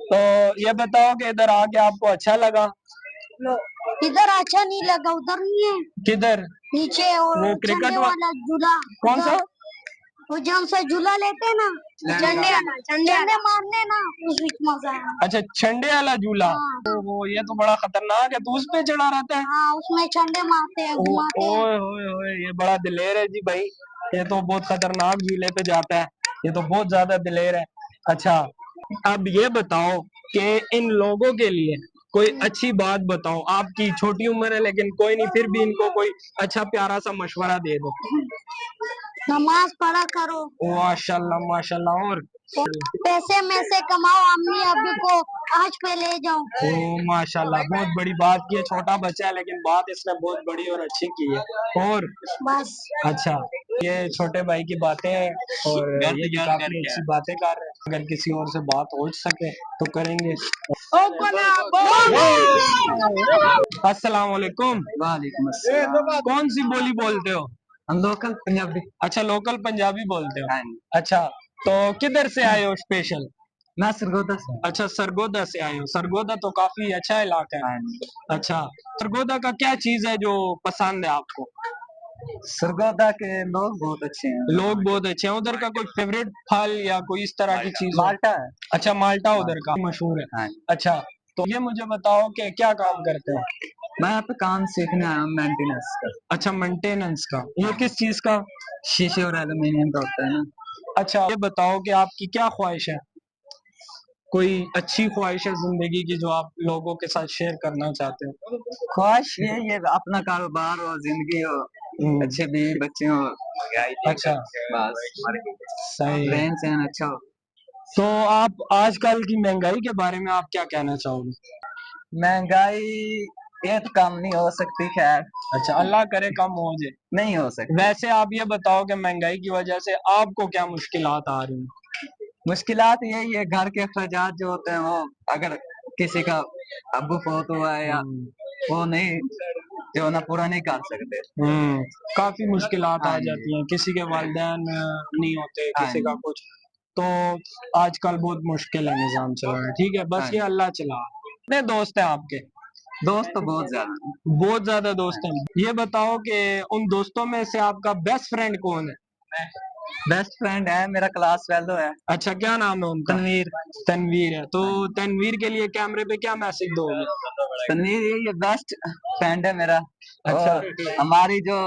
तो ये बताओ कि इधर आके आपको अच्छा लगा? इधर अच्छा नहीं लगा, उधर नहीं है, किधर? नीचे और वो क्रिकेट झंडे वाला झूला। कौन सा? वो जहाँ से झूला लेते हैं ना, झंडे मारने ना, उस बीच मजा है। अच्छा, छंडे वाला झूला। हाँ। वो ये तो बड़ा खतरनाक है, तो उस पे चढ़ा रहता है? हाँ, उसमें झंडे मारते हैं, घुमाते हैं। ओए होए होए, ये बड़ा दिलेर है जी भाई, ये तो बहुत खतरनाक झूले पे जाता है, ये तो बहुत ज्यादा दिलेर है। अच्छा, अब ये बताओ कि इन लोगों के लिए कोई अच्छी बात बताओ, आपकी छोटी उम्र है लेकिन कोई नहीं, फिर भी इनको कोई अच्छा प्यारा सा मशवरा दे दो। नमाज पढ़ा करो, माशाल्लाह माशाल्लाह। और पैसे में से कमाओ, अम्मी अब्बू को हज पे ले जाओ। ओ माशाल्लाह, बहुत बड़ी बात की है, छोटा बच्चा है लेकिन बात इसने बहुत बड़ी और अच्छी की है। और बस। अच्छा, ये छोटे भाई की बातें हैं और ये भी काफी अच्छी बातें कर रहे हैं, अगर किसी और से बात हो सके तो करेंगे। अस्सलाम वालेकुम। वालेकुम अस्सलाम। कौन सी बोली बोलते हो? हम लोकल पंजाबी। अच्छा, लोकल पंजाबी बोलते हो। हाँ, अच्छा, तो किधर से आए हो स्पेशल? मैं सरगोदा से। अच्छा, सरगोदा से आए हो। सरगोदा तो काफी अच्छा इलाका है। अच्छा, सरगोदा का क्या चीज है जो पसंद है आपको? सरगोदा के लोग बहुत अच्छे हैं। लोग बहुत अच्छे हैं। उधर का कोई फेवरेट फल या कोई इस तरह की चीज हो? माल्टा है। अच्छा, माल्टा उधर का मशहूर है। हाँ। अच्छा, तो ये मुझे बताओ कि क्या काम करते हो? मैं यहाँ पे काम सीखने आया हूँ, मेंटेनेंस का। अच्छा, मेंटेनेंस का। ये किस चीज का? शीशे और एल्यूमिनियम का होता है ना। अच्छा, ये बताओ कि आपकी क्या ख्वाहिश है, कोई अच्छी ख्वाहिश है जिंदगी की जो आप लोगों के साथ शेयर करना चाहते हो? ख्वाहिश ये अपना कारोबार हो, जिंदगी हो, अच्छे बीवी बच्चे हो। अच्छा, बस सही है। रहन सहन अच्छा हो। तो आप आजकल की महंगाई के बारे में आप क्या कहना चाहोगे? महंगाई ये तो कम नहीं हो सकती, खैर अच्छा, अल्लाह करे कम हो जाए। नहीं हो सकती। वैसे आप ये बताओ कि महंगाई की वजह से आपको क्या मुश्किलात आ रही हैं? मुश्किलात यही है, घर के अखराजात जो होते हैं वो, अगर किसी का अब्बू फौत हुआ है या वो नहीं, जो ना पूरा नहीं कर सकते। काफी मुश्किलात आ हाँ जी। जाती हैं, किसी के वालिदैन नहीं होते, हाँ किसी का जी। कुछ, तो आजकल बहुत मुश्किल है निजाम चलाना। ठीक है, बस हाँ ये जी। अल्लाह चला। कितने दोस्त हैं आपके? दोस्त तो बहुत ज्यादा। बहुत ज्यादा दोस्त हैं। ये बताओ कि उन दोस्तों में से आपका बेस्ट फ्रेंड कौन है? बेस्ट फ्रेंड है मेरा, क्लास फेलो है, अच्छा, क्या नाम है उनका? तनवीर। तनवीर है। तो तनवीर के लिए कैमरे पे क्या मैसेज दोगे? तनवीर ये बेस्ट फ्रेंड है मेरा। अच्छा। और हमारी जो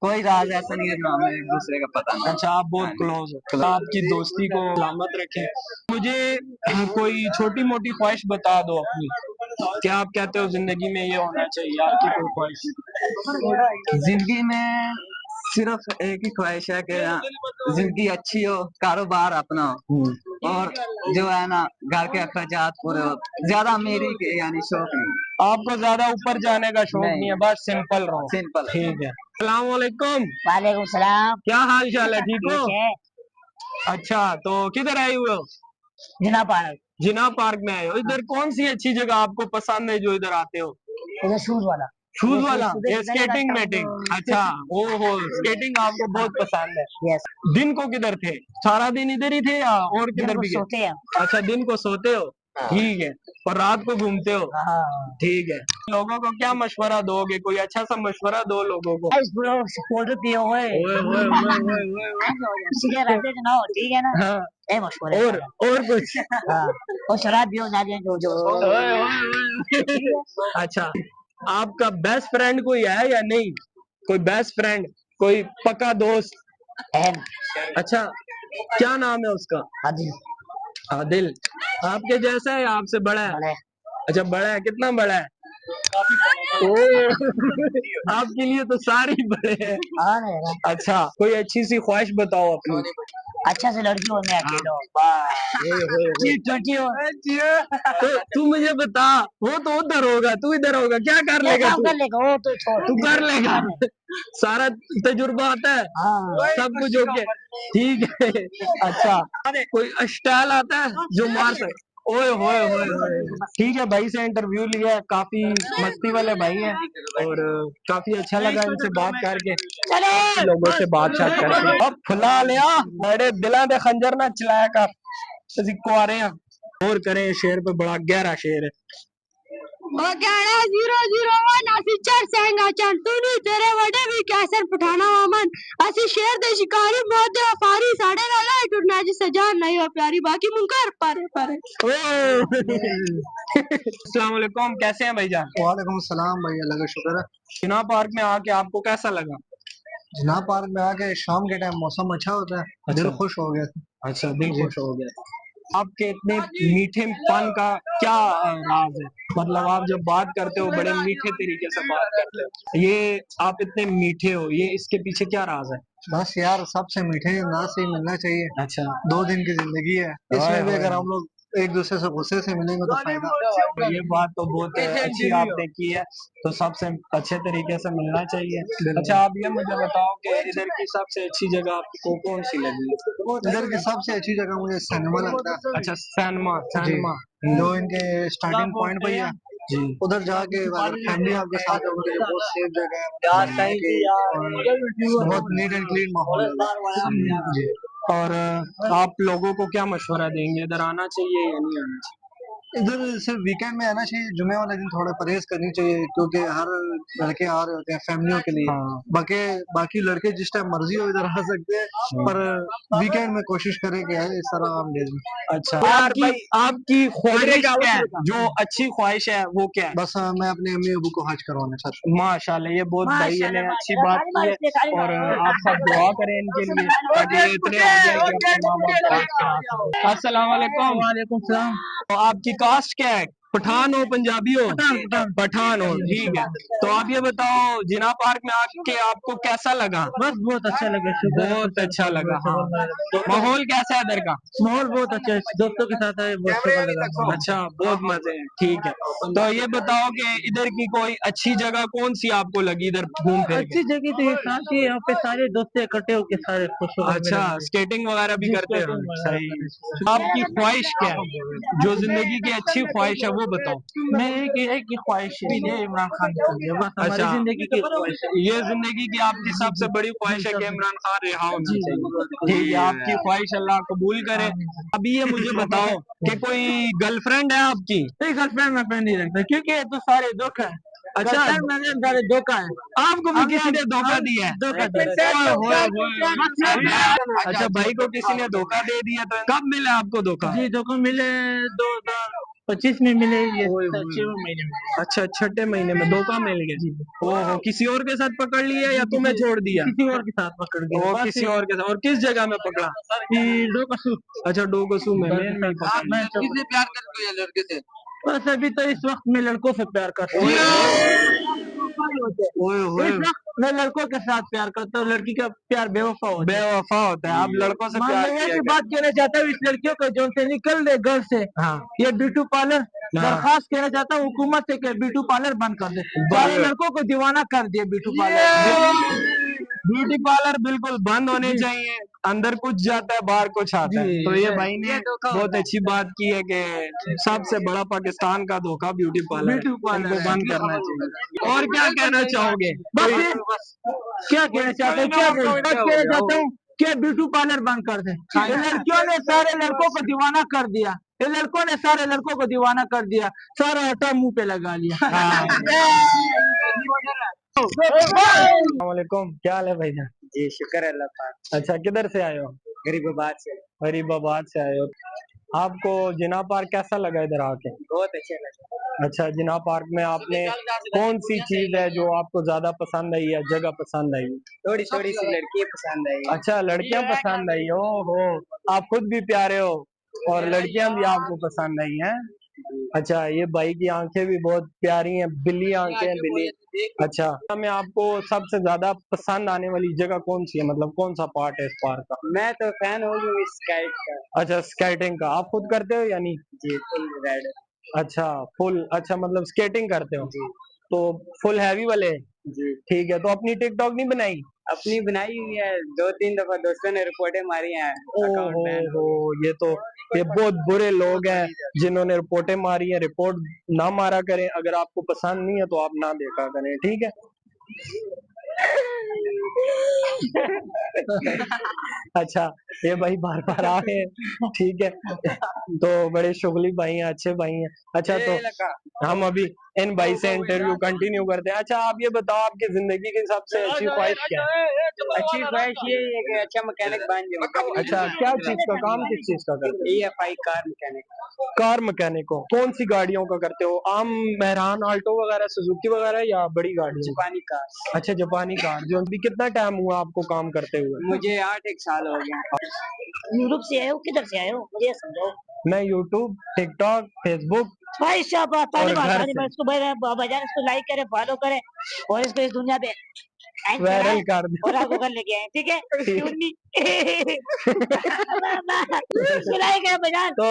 कोई राज ऐसा नहीं है जो हमें एक दूसरे का पता नहीं। अच्छा, आप बहुत क्लोज हो, आपकी दोस्ती को सलामत रखें। मुझे कोई छोटी मोटी ख्वाहिश बता दो अपनी, क्या आप कहते हो जिंदगी में ये होना चाहिए, आपकी कोई ख्वाहिश? जिंदगी में सिर्फ एक ही ख्वाहिश है कि जिंदगी अच्छी हो, कारोबार अपना हो, और जो है ना घर के अखराजात पूरे हो, ज्यादा अमीरी के यानी शौक नहीं। आपको ज्यादा ऊपर जाने का शौक नहीं है, बस सिंपल रहो। सिंपल। ठीक है। अस्सलाम वालेकुम। वालेकुम सलाम। क्या हाल चाल है, ठीक हो? ठीक है। अच्छा, तो किधर आए हुए हो? जिना पार्क। जिना पार्क में आए हो। इधर कौन सी अच्छी जगह आपको पसंद है जो इधर आते हो? इधर शूज वाला। शूज वाला, ये स्केटिंग मेटिंग। अच्छा, ओहो, स्केटिंग आपको बहुत पसंद है। यस। दिन को किधर थे? सारा दिन इधर ही थे या और किधर भी गए? सोते हैं। अच्छा, दिन को सोते हो, ठीक है, और रात को घूमते हो, हाँ। ठीक है। लोगों को क्या मशवरा दोगे, कोई अच्छा सा मशवरा दो लोगों को। स्कूल पिए हुए ओए, ओए, ओए, ओए, ओए। सीधे रहते थे ना, ठीक है ना। हाँ, ए मशहूर है। और कुछ? हाँ, और शराब भी हो जाती है जो ओए, ओए, ओए। अच्छा, आपका बेस्ट फ्रेंड कोई है या नहीं? कोई बेस्ट फ्रेंड, कोई पक्का दोस्त है। अच्छा, क्या नाम है उसका? आदिल। आदिल। आपके जैसा है या आपसे बड़ा है? बड़े। अच्छा, बड़ा है, कितना बड़ा है? ओ, आपके लिए तो सारे ही बड़े हैं। अच्छा, कोई अच्छी सी ख्वाहिश बताओ अपनी। अच्छा से लड़की हो, मैं अकेला तो तू मुझे बता, वो तो उधर होगा, तू इधर होगा, क्या कर लेगा? तू कर लेगा, वो तो छोड़। तू कर लेगा। सारा तजुर्बा आता है, हाँ सब कुछ ओके, ठीक है। अच्छा, कोई स्टाइल आता है जो मार सके? ओए होए होए होए। ठीक है, भाई से इंटरव्यू लिया, काफी मस्ती वाले भाई हैं और काफी अच्छा लगा इनसे बात करके, लोगों से बातचीत करके। अब फुला लिया बड़े दिलों दे खंजर ना चलाया कर, ਅਸੀਂ ਕੁਆਰੇ ਆ। और करें, शेर पे बड़ा गहरा शेर है। वो कहना 001 ਅਸੀਂ ਚੜ ਸੈਂਗਾ ਚੜ ਤੂੰ ਨਹੀਂ ਤੇਰੇ ਵੱਡੇ ਵੀ ਕੈਸਰ ਪਠਾਣਾ ਵਾਮਨ ਅਸੀਂ ਸ਼ੇਰ ਦੇ ਸ਼ਿਕਾਰੀ ਮੌਤ ਦੇ ਵਫਾਰੀ ਸਾਡੇ ਨਾਲ ਹੀ ਟੁੱਟਣਾ ਜਿ ਸਜਾ नहीं हो प्यारी बाकी मुनकर पारे पारे अस्सलाम वालेकुम, कैसे हैं भाईजान? वालेकुम सलाम भाई, अल्लाह का शुक्र है। जिना पार्क में आके आपको कैसा लगा? जिना पार्क में आके शाम के टाइम मौसम अच्छा होता है, दिल खुश हो गया। अच्छा, दिल खुश हो गया। आपके इतने मीठेपन का क्या राज है? मतलब आप जब बात करते हो बड़े मीठे तरीके से बात करते हो, ये आप इतने मीठे हो, ये इसके पीछे क्या राज है? बस यार, सबसे मीठे अंदाज से ही मिलना चाहिए। अच्छा, 2 दिन की जिंदगी है, इसमें भी अगर हम लोग एक दूसरे से गुस्से से मिलेंगे तो फायदा। ये बात तो बहुत अच्छी आपने की है, तो सबसे अच्छे तरीके से मिलना चाहिए। अच्छा, आप ये मुझे बताओ कि इधर की सबसे अच्छी जगह आपको कौन सी लगी? इधर की सबसे अच्छी जगह मुझे सिनेमा लगता है। अच्छा, सैनमा, सैनमा जो इनके स्टार्टिंग पॉइंट पे ही है जी। उधर जाके अगर फैमिली आपके साथ होगी तो बहुत सेफ जगह है, बहुत नीट एंड क्लीन माहौल है जी। और आप लोगों को क्या मशवरा देंगे, इधर आना चाहिए या नहीं आना चाहिए? इधर सिर्फ वीकेंड में आना चाहिए, जुमे वाले दिन थोड़ा परहेज करनी चाहिए क्योंकि हर लड़के आ रहे होते हैं फैमिलियों के लिए। हाँ। बाकी लड़के जिस टाइम मर्जी हो इधर आ सकते हैं, पर वीकेंड में कोशिश करें कि इस तरह हम डेज में। अच्छा यार भाई, आपकी ख्वाहिश क्या है, जो अच्छी ख्वाहिश है वो क्या है? बस मैं अपने अम्मी अबू को हज करवाना चाहता हूँ। माशाल्लाह, ये बहुत भैया ने अच्छी बात की है और आप सब दुआ करें इनके लिए ताकि ये इतने हो जाए कि अपने माँ बाप को हज करा सकें। अस्सलाम वालेकुम। वालेकुम सलाम। तो आपकी कास्ट क्या है? पठान हो, पंजाबी हो? पठान हो, ठीक है। तो आप ये बताओ, जिना पार्क में आके आपको कैसा लगा? बस बहुत अच्छा लगा, बहुत अच्छा लगा। हाँ, माहौल कैसा है इधर का? माहौल बहुत अच्छा है, दोस्तों के साथ आए बहुत अच्छा लगा। अच्छा, बहुत मजे हैं, ठीक है। तो ये बताओ कि इधर की कोई अच्छी जगह कौन सी आपको लगी इधर घूम फिर के? अच्छी जगह तो ये शांति है, यहाँ पे सारे दोस्त इकट्ठे होके सारे खुश हो। अच्छा, स्केटिंग वगैरह भी करते हो? सही। आपकी ख्वाहिश क्या है, जो जिंदगी की अच्छी ख्वाहिश है वो बताओ। मैं एक ही ख्वाहिश है, ये इमरान खान के लिए, बस हमारी अच्छा, जिंदगी की ख्वाहिश है। ये जिंदगी की आपकी सबसे बड़ी ख्वाहिश है कि इमरान खान रिहा होना चाहिए। ठीक है, आपकी ख्वाहिश अल्लाह कबूल करे। अभी ये मुझे बताओ कि कोई गर्लफ्रेंड है आपकी? गर्लफ्रेंड मैं फ्रेंड नहीं रखता क्योंकि ये तो सारे धोखा है। अच्छा, मैंने सारे धोखा है। आपको भी किसी ने धोखा दिया है? धोखा अच्छा, भाई को किसी ने धोखा दे दिया, तो कब मिला आपको धोखा? जी, धोखा मिले 2025 में मिले, ये 6 महीने में। अच्छा, छठे महीने में धोखा मिल गया। ओहो, किसी और के साथ पकड़ लिया या तुम्हें छोड़ दिया? किसी और के साथ पकड़ गया। और किसी और के साथ, और किस जगह में पकड़ा? डोकसू। अच्छा, डोगसू में मैं किससे प्यार करते हो लड़के से? बस अभी तो इस वक्त मैं लड़कों से प्यार करता हूँ। इस वक्त मैं लड़कों के साथ प्यार करता हूँ, लड़की का प्यार बेवफा होता है। बेवफा होता है, आप लड़कों से प्यार मैं किया ऐसी बात कहना चाहता हूँ इस लड़कियों को जो से निकल दे घर से। हाँ। ये ब्यूटी पार्लर दरखास्त कहना चाहता हूँ हुकूमत से कि ब्यूटी पार्लर बंद कर दे, सारे लड़कों को दीवाना कर दिए ब्यूटी पार्लर। ब्यूटी पार्लर बिल्कुल बंद होने चाहिए, अंदर कुछ जाता है बाहर कुछ आता है। तो ये भाई ने बहुत अच्छी बात की है कि सबसे बड़ा पाकिस्तान का धोखा ब्यूटी पार्लर, इनको बंद करना चाहिए। और क्या कहना चाहोगे? क्या कहना चाहते हैं, क्या कहना चाहता हूँ, क्या ब्यूटी पार्लर बंद कर दे। ये लड़कियों ने सारे लड़कों को दीवाना कर दिया, ये लड़कों ने सारे लड़कों को दीवाना कर दिया, सारा आटा मुंह पे लगा लिया। अस्सलामुअलैकुम, क्या हाल है भाईजान? जी शुक्र है अल्लाह पाक। अच्छा, किधर से आए हो? गरीबाबाद से। गरीबाबाद से आए हो। आपको जिना पार्क कैसा लगा इधर आके? बहुत अच्छे लगे। अच्छा, जिना पार्क में आपने कौन सी चीज है जो आपको ज्यादा पसंद आई या जगह पसंद आई? थोड़ी थोड़ी सी लड़की पसंद आई। अच्छा, लड़कियां पसंद आई हो, आप खुद भी प्यारे हो और लड़कियां भी आपको पसंद आई हैं। अच्छा, ये भाई की आंखें भी बहुत प्यारी हैं, बिल्ली आंखें हैं, बिल्ली। अच्छा, में आपको सबसे ज्यादा पसंद आने वाली जगह कौन सी है, मतलब कौन सा पार्ट है इस पार्क का? मैं तो फैन हो गई स्काइट का। अच्छा, स्केटिंग का आप खुद करते हो या नहीं? जी, फुल रेड। अच्छा, फुल, अच्छा मतलब स्केटिंग करते हो? जी। तो फुल हैवी वाले जी ठीक है। तो अपनी टिकटॉक नहीं बनाई? अपनी बनाई हुई है, 2-3 दफा दोस्तों ने रिपोर्टें मारी हैं, अकाउंट बैन हो ओहो, ये बहुत बुरे लोग हैं जिन्होंने रिपोर्टें मारी हैं। रिपोर्ट ना मारा करें, अगर आपको पसंद नहीं है तो आप ना देखा करें, ठीक है। अच्छा, ये भाई बार बार आ रहे हैं, ठीक है। तो बड़े शुगली भाई हैं, अच्छे भाई हैं। अच्छा, तो हम अभी इन भाई से इंटरव्यू कंटिन्यू करते हैं। अच्छा, आप ये बताओ, आपकी जिंदगी की सबसे अच्छी ख्वाहिश क्या है? अच्छी ख्वाहिश ये है कि अच्छा मैकेनिक बन जाऊं। अच्छा, क्या चीज का काम, किस चीज का करते हो? EFI car mechanic. Car mechanic हो? कौन सी गाड़ियों का करते हो? आम, मेहरान, आल्टो वगैरह, सुजुकी वगैरह, या बड़ी गाड़ी? जापानी कार। अच्छा, जापानी कार। जो अभी कितना टाइम हुआ आपको काम करते हुए? मुझे 8 साल हो गए। यूरोप से आए हो, किधर से आए हो, मुझे समझाओ। मैं यूट्यूब, टिकटॉक, फेसबुक भाई शाबाश, पहली और बात घर आज से मैं इसको बाजार इसको लाइक करे, फॉलो करे और इसको इस दुनिया पे वायरल कर दो। और आपको कर लेके आए, ठीक है। इसको लाइक है बाजार। तो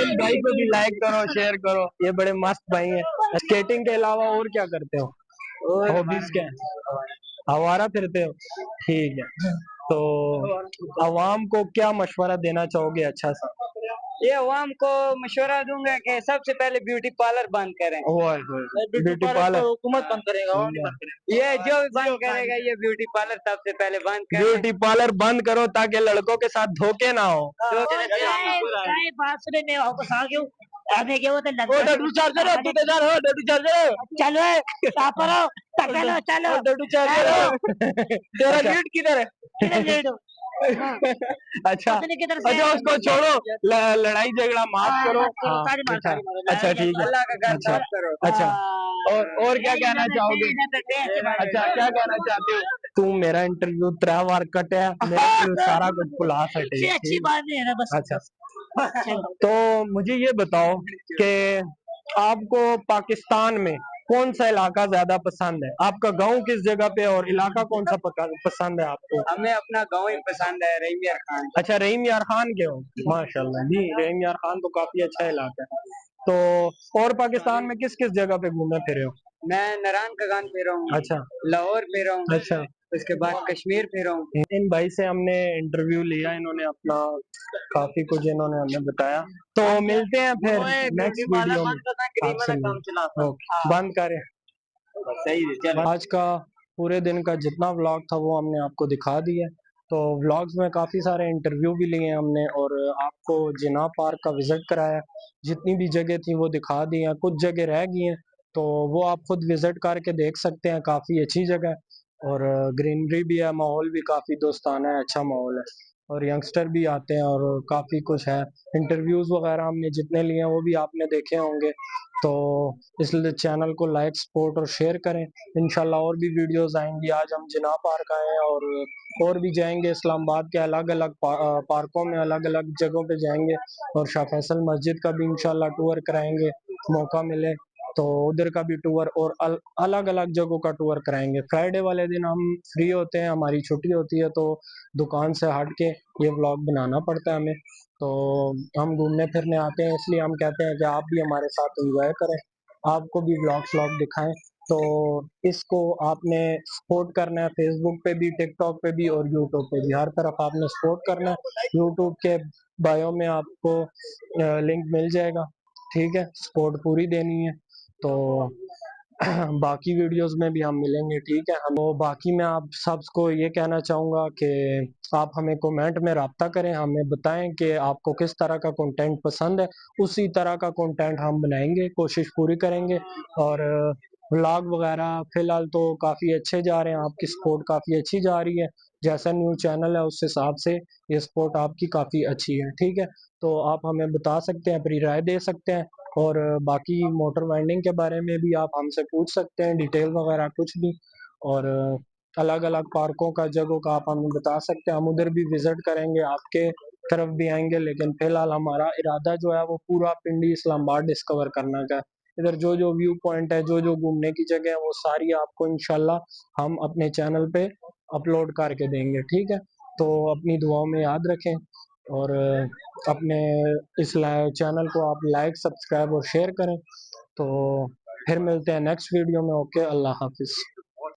इन भाई को भी लाइक करो, शेयर करो, ये बड़े मस्त भाई हैं। स्केटिंग के अलावा और क्या करते हो? हॉबीज क्या है? आवारा फिरते हो? ठीक है। तो आवाम को क्या मशवरा देना चाहोगे अच्छा सा? ये अवाम को मशवरा दूंगा कि सबसे पहले ब्यूटी पार्लर बंद करें। ब्यूटी पार्लर हुकूमत बंद करेगा, वो नहीं बंद करेगा। ये जो भी बंद करेगा ये ब्यूटी पार्लर सबसे पहले बंद करें। ब्यूटी पार्लर बंद करो ताकि लड़कों के साथ धोखे ना हो। बात सुने मैं वापस आ गया। हमें क्या होता है, ओ डब्ल्यू चार्जर है, तू तेदार हो, डब्ल्यू चार्जर है। चलो चलो चलो चलो डब्ल्यू चार्जर है। तेरा लीड किधर है? किधर ले दो। अच्छा, पता नहीं किधर से अच्छा, आया। उसको छोड़ो, लड़ाई झगड़ा माफ करो। हाँ, ताली मारो, अच्छा, ताली मारो। अच्छा, ठीक है। अल्लाह का घर अच्छा, साफ करो। अच्छा, और क्या कहना चाहोगे? अच्छा, क्या कहना चाहते हो? तू मेरा इंटरव्यू 3 बार कटे, मेरा इंटरव्यू सारा कुछ भुला सटे। सबसे अच्छी बात नहीं है ना, बस अच्छा, तो मुझे ये बताओ कि आपको पाकिस्तान में कौन सा इलाका ज्यादा पसंद है? आपका गांव किस जगह पे है और इलाका कौन सा पसंद है आपको? हमें अपना गांव ही पसंद है, रहीम यार खान। अच्छा, रहीम यार खान के हो? माशाल्लाह जी, रहीम यार खान तो काफी अच्छा इलाका है। तो और पाकिस्तान में किस किस जगह पे घूमे फिरे हो? मैं नारायण का गान फिरा हूँ, अच्छा, लाहौर फिरा हूँ, अच्छा। उसके बाद कश्मीर फिरा हूँ। इन भाई से हमने इंटरव्यू लिया, इन्होंने अपना काफी कुछ इन्होंने हमें बताया। तो मिलते हैं फिर नेक्स्ट वीडियो में आपसे। ओके, बंद करें। सही है, चलो। आज का पूरे दिन का जितना व्लॉग था वो हमने आपको दिखा दिया। तो व्लॉग्स में काफ़ी सारे इंटरव्यू भी लिए हमने और आपको जिना पार्क का विज़िट कराया। जितनी भी जगह थी वो दिखा दी हैं, कुछ जगह रह गई हैं तो वो आप खुद विज़िट करके देख सकते हैं। काफ़ी अच्छी जगह है और ग्रीनरी भी है, माहौल भी काफ़ी दोस्ताना है, अच्छा माहौल है और यंगस्टर भी आते हैं और काफ़ी कुछ है। इंटरव्यूज़ वगैरह हमने जितने लिए हैं वो भी आपने देखे होंगे। तो इसलिए चैनल को लाइक, सपोर्ट और शेयर करें। इंशाल्लाह और भी वीडियोस आएंगी। आज हम जिना पार्क आए हैं और भी जाएंगे इस्लामाबाद के अलग अलग पार्कों में, अलग अलग जगहों पे जाएंगे और शाह फैसल मस्जिद का भी इंशाल्लाह टूर कराएंगे, मौका मिले तो उधर का भी टूर और अलग अलग जगहों का टूर कराएंगे। फ्राइडे वाले दिन हम फ्री होते हैं, हमारी छुट्टी होती है तो दुकान से हट के ये व्लॉग बनाना पड़ता है हमें। तो हम घूमने फिरने आते हैं, इसलिए हम कहते हैं कि आप भी हमारे साथ एंजॉय करें, आपको भी व्लॉग दिखाएं। तो इसको आपने सपोर्ट करना है, फेसबुक पे भी, टिकटॉक पे भी और यूट्यूब पे भी, हर तरफ आपने सपोर्ट करना है। यूट्यूब के बायो में आपको लिंक मिल जाएगा, ठीक है। सपोर्ट पूरी देनी है तो बाकी वीडियोस में भी हम मिलेंगे, ठीक है। हम बाकी मैं आप सबको ये कहना चाहूँगा कि आप हमें कमेंट में रब्ता करें, हमें बताएं कि आपको किस तरह का कंटेंट पसंद है, उसी तरह का कंटेंट हम बनाएंगे, कोशिश पूरी करेंगे। और व्लॉग वगैरह फ़िलहाल तो काफ़ी अच्छे जा रहे हैं, आपकी सपोर्ट काफ़ी अच्छी जा रही है। जैसा न्यू चैनल है उस हिसाब से ये सपोर्ट आपकी काफ़ी अच्छी है, ठीक है। तो आप हमें बता सकते हैं, अपनी राय दे सकते हैं और बाकी मोटर वाइंडिंग के बारे में भी आप हमसे पूछ सकते हैं, डिटेल वगैरह कुछ भी। और अलग अलग पार्कों का, जगहों का आप हमें बता सकते हैं, हम उधर भी विजिट करेंगे, आपके तरफ भी आएंगे। लेकिन फिलहाल हमारा इरादा जो है वो पूरा पिंडी इस्लामाबाद डिस्कवर करने का है। इधर जो जो व्यू पॉइंट है, जो जो घूमने की जगह है वो सारी आपको इंशाल्लाह हम अपने चैनल पे अपलोड करके देंगे, ठीक है। तो अपनी दुआओं में याद रखें और अपने इस चैनल को आप लाइक, सब्सक्राइब और शेयर करें। तो फिर मिलते हैं नेक्स्ट वीडियो में। ओके, अल्लाह हाफिज।